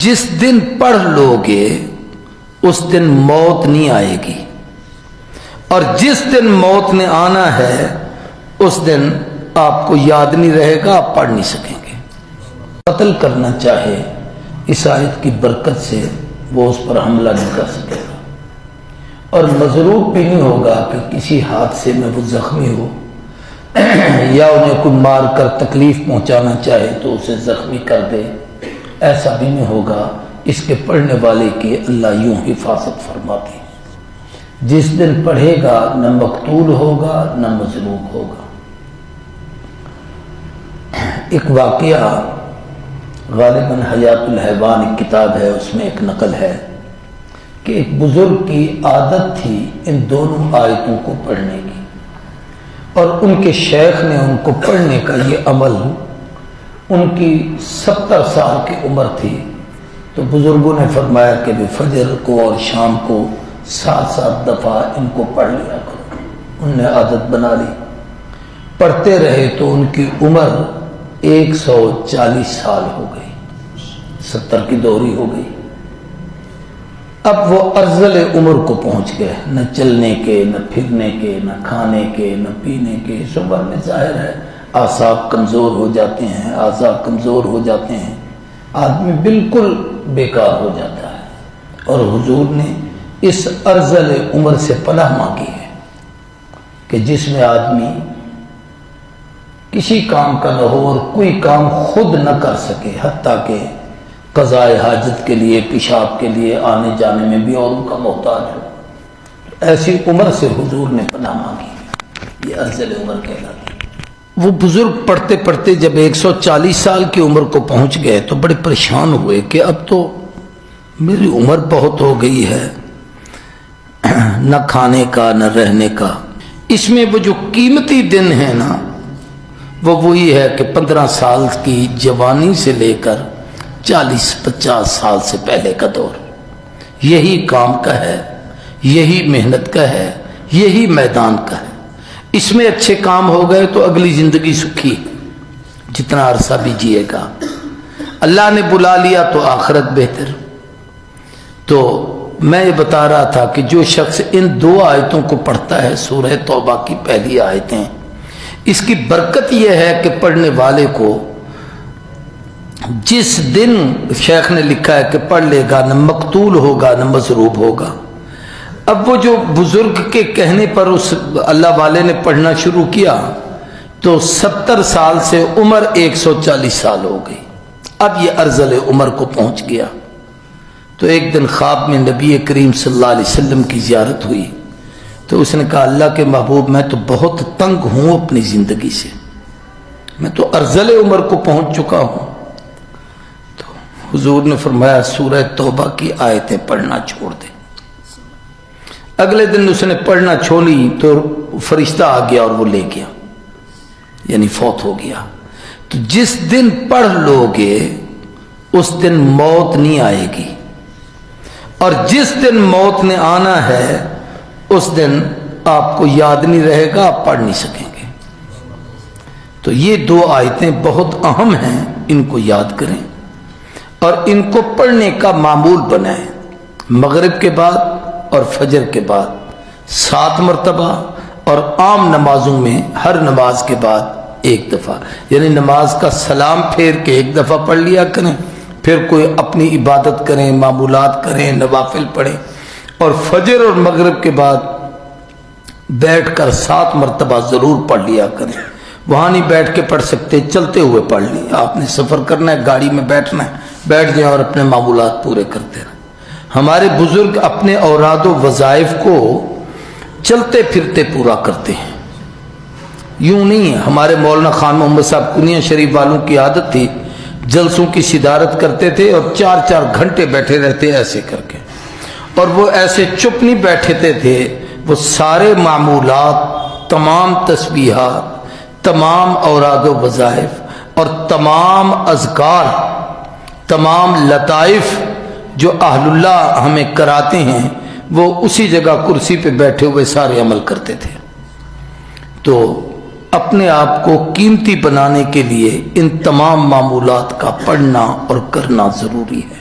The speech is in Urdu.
جس دن پڑھ لو گے اس دن موت نہیں آئے گی، اور جس دن موت نے آنا ہے اس دن آپ کو یاد نہیں رہے گا، آپ پڑھ نہیں سکیں گے۔ قتل کرنا چاہے اس آیت کی برکت سے وہ اس پر حملہ نہیں کر سکے گا، اور مضروب بھی نہیں ہوگا کہ کسی حادثے میں وہ زخمی ہو یا انہیں کوئی مار کر تکلیف پہنچانا چاہے تو اسے زخمی کر دے، ایسا بھی نہیں ہوگا۔ اس کے پڑھنے والے کی اللہ یوں حفاظت فرماتی ہے۔ جس دن پڑھے گا نہ مقتول ہوگا نہ مظلوم ہوگا۔ ایک واقعہ غالباً حیات الحیوان ایک کتاب ہے، اس میں ایک نقل ہے کہ ایک بزرگ کی عادت تھی ان دونوں آیتوں کو پڑھنے کی، اور ان کے شیخ نے ان کو پڑھنے کا یہ عمل، ان کی 70 سال کی عمر تھی، تو بزرگوں نے فرمایا کہ فجر کو اور شام کو 7 دفعہ ان کو پڑھ لیا کرو۔ انہوں نے عادت بنا لی، پڑھتے رہے تو ان کی عمر 140 سال ہو گئی، 70 کی دوری ہو گئی۔ اب وہ ارذل عمر کو پہنچ گئے، نہ چلنے کے، نہ پھرنے کے، نہ کھانے کے، نہ پینے کے۔ اس عمر میں ظاہر ہے اعصاب کمزور ہو جاتے ہیں، اعضاء کمزور ہو جاتے ہیں، آدمی بالکل بیکار ہو جاتا ہے، اور حضور نے اس ارذل عمر سے پناہ مانگی ہے کہ جس میں آدمی کسی کام کا نہ ہو اور کوئی کام خود نہ کر سکے، حتیٰ کہ قضاء حاجت کے لیے، پیشاب کے لیے آنے جانے میں بھی اوروں کا محتاج ہو۔ ایسی عمر سے حضور نے پناہ مانگی، یہ ارذل عمر کہلاتی ہے۔ وہ بزرگ پڑھتے پڑھتے جب 140 سال کی عمر کو پہنچ گئے تو بڑے پریشان ہوئے کہ اب تو میری عمر بہت ہو گئی ہے، نہ کھانے کا نہ رہنے کا۔ اس میں وہ جو قیمتی دن ہے نا، وہ وہی ہے کہ 15 سال کی جوانی سے لے کر 40-50 سال سے پہلے کا دور، یہی کام کا ہے، یہی محنت کا ہے، یہی میدان کا ہے۔ اس میں اچھے کام ہو گئے تو اگلی زندگی سکھی، جتنا عرصہ بھی جیے گا۔ اللہ نے بلا لیا تو آخرت بہتر۔ تو میں یہ بتا رہا تھا کہ جو شخص ان 2 آیتوں کو پڑھتا ہے، سورہ توبہ کی پہلی آیتیں، اس کی برکت یہ ہے کہ پڑھنے والے کو جس دن شیخ نے لکھا ہے کہ پڑھ لے گا نہ مقتول ہوگا نہ مضروب ہوگا۔ اب وہ جو بزرگ کے کہنے پر اس اللہ والے نے پڑھنا شروع کیا تو 70 سال سے عمر 140 سال ہو گئی، اب یہ ارذل عمر کو پہنچ گیا۔ تو ایک دن خواب میں نبی کریم صلی اللہ علیہ وسلم کی زیارت ہوئی تو اس نے کہا اللہ کے محبوب میں تو بہت تنگ ہوں اپنی زندگی سے، میں تو ارذل عمر کو پہنچ چکا ہوں۔ تو حضور نے فرمایا سورہ توبہ کی آیتیں پڑھنا چھوڑ دے۔ اگلے دن اس نے پڑھنا چھوڑی تو فرشتہ آ گیا اور وہ لے گیا، یعنی فوت ہو گیا۔ تو جس دن پڑھ لو گے اس دن موت نہیں آئے گی، اور جس دن موت نے آنا ہے اس دن آپ کو یاد نہیں رہے گا، آپ پڑھ نہیں سکیں گے۔ تو یہ 2 آیتیں بہت اہم ہیں، ان کو یاد کریں اور ان کو پڑھنے کا معمول بنائیں۔ مغرب کے بعد اور فجر کے بعد 7 مرتبہ، اور عام نمازوں میں ہر نماز کے بعد 1 دفعہ، یعنی نماز کا سلام پھیر کے 1 دفعہ پڑھ لیا کریں، پھر کوئی اپنی عبادت کریں، معمولات کریں، نوافل پڑھیں، اور فجر اور مغرب کے بعد بیٹھ کر 7 مرتبہ ضرور پڑھ لیا کریں۔ وہاں نہیں بیٹھ کے پڑھ سکتے، چلتے ہوئے پڑھ لیں۔ آپ نے سفر کرنا ہے، گاڑی میں بیٹھنا ہے، بیٹھ جائیں اور اپنے معمولات پورے کرتے رہیں۔ ہمارے بزرگ اپنے اوراد و وظائف کو چلتے پھرتے پورا کرتے ہیں، یوں نہیں ہے۔ ہمارے مولانا خان محمد صاحب کنیا شریف والوں کی عادت تھی، جلسوں کی صدارت کرتے تھے اور 4-4 گھنٹے بیٹھے رہتے ایسے کر کے، اور وہ ایسے چپ نہیں بیٹھتے تھے، وہ سارے معمولات، تمام تسبیحات، تمام اوراد و وظائف اور تمام اذکار، تمام لطائف جو اہل اللہ ہمیں کراتے ہیں، وہ اسی جگہ کرسی پہ بیٹھے ہوئے سارے عمل کرتے تھے۔ تو اپنے آپ کو قیمتی بنانے کے لیے ان تمام معمولات کا پڑھنا اور کرنا ضروری ہے۔